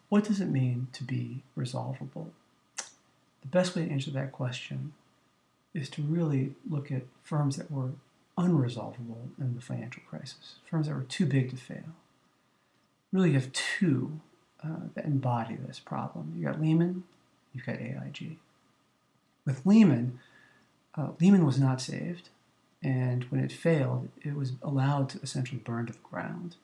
what does it mean to be resolvable? The best way to answer that question is to really look at firms that were unresolvable in the financial crisis, firms that were too big to fail. Really, you have two that embody this problem. You've got Lehman, you've got AIG. With Lehman, Lehman was not saved, and when it failed, it was allowed to essentially burn to the ground.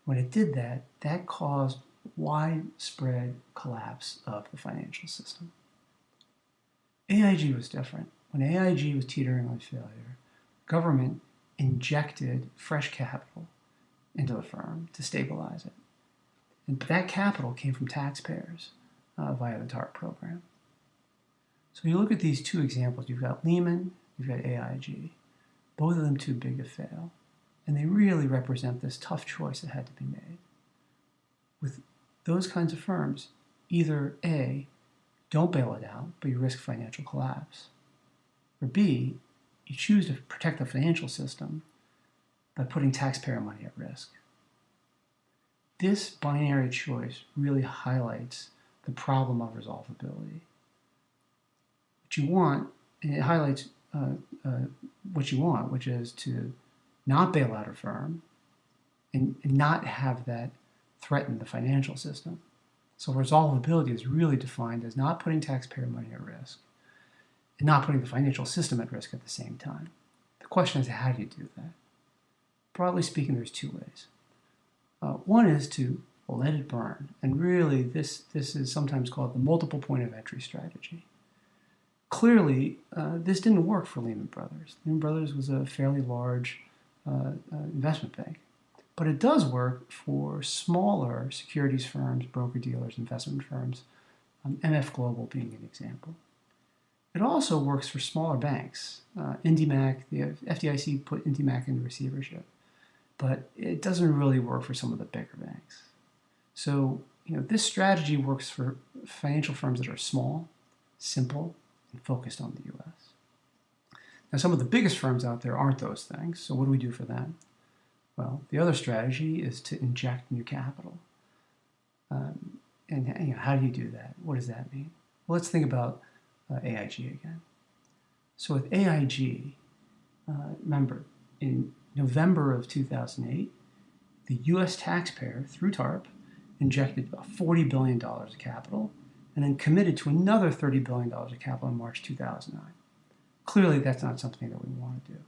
When it did that, that caused widespread collapse of the financial system. AIG was different. When AIG was teetering on failure, government injected fresh capital into the firm to stabilize it. And that capital came from taxpayers via the TARP program. So you look at these two examples. You've got Lehman, you've got AIG, both of them too big to fail. And they really represent this tough choice that had to be made. With those kinds of firms, either A, don't bail it out, but you risk financial collapse, or B, you choose to protect the financial system by putting taxpayer money at risk. This binary choice really highlights the problem of resolvability. What you want, and it highlights what you want, which is to not bail out a firm and not have that threaten the financial system. So resolvability is really defined as not putting taxpayer money at risk and not putting the financial system at risk at the same time. The question is, how do you do that? Broadly speaking, there's two ways. One is to let it burn, and really this is sometimes called the multiple point of entry strategy. Clearly, this didn't work for Lehman Brothers. Lehman Brothers was a fairly large investment bank, but it does work for smaller securities firms, broker-dealers, investment firms, MF Global being an example. It also works for smaller banks. IndyMac, the FDIC put IndyMac into receivership, but it doesn't really work for some of the bigger banks. So, this strategy works for financial firms that are small, simple, and focused on the U.S. Now, some of the biggest firms out there aren't those things, so what do we do for them? Well, the other strategy is to inject new capital. And how do you do that? What does that mean? Well, let's think about AIG again. So with AIG, remember, in November of 2008, the U.S. taxpayer, through TARP, injected about $40 billion of capital and then committed to another $30 billion of capital in March 2009. Clearly, that's not something that we want to do.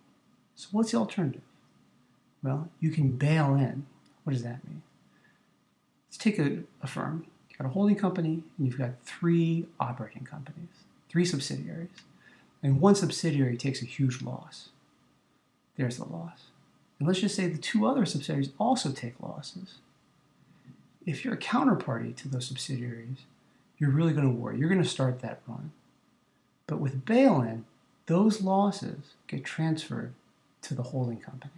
So what's the alternative? Well, you can bail in. What does that mean? Let's take a firm. You've got a holding company, and you've got three operating companies, three subsidiaries. And one subsidiary takes a huge loss. There's the loss. And let's just say the two other subsidiaries also take losses. If you're a counterparty to those subsidiaries, you're really going to worry. You're going to start that run. But with bail-in, those losses get transferred to the holding company.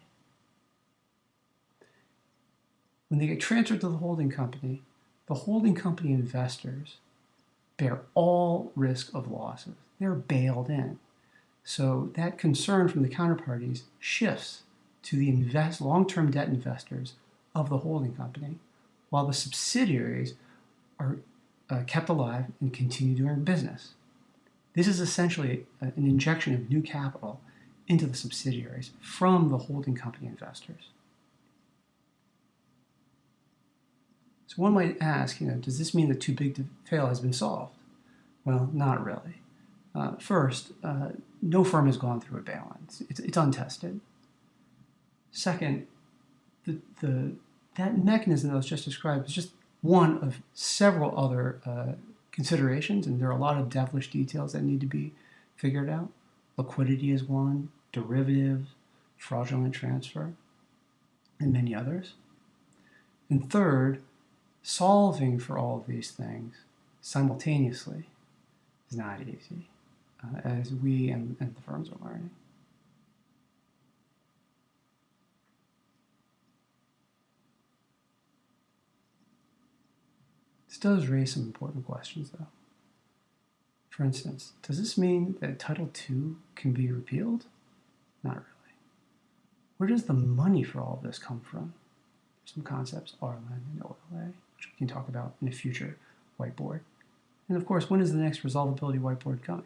When they get transferred to the holding company investors bear all risk of losses. They're bailed in. So that concern from the counterparties shifts to the long-term debt investors of the holding company, while the subsidiaries are kept alive and continue doing business. This is essentially an injection of new capital into the subsidiaries from the holding company investors. So one might ask, does this mean that too big to fail has been solved? Well, not really. First, no firm has gone through a bail-in. It's untested. Second, that mechanism that was just described is just one of several other considerations, and there are a lot of devilish details that need to be figured out. Liquidity is one, derivatives, fraudulent transfer, and many others. And third, solving for all of these things simultaneously is not easy, as we and the firms are learning. This does raise some important questions, though. For instance, does this mean that Title II can be repealed? Not really. Where does the money for all of this come from? Some concepts, RLN and OLA, which which we can talk about in a future whiteboard. And of course, when is the next resolvability whiteboard coming?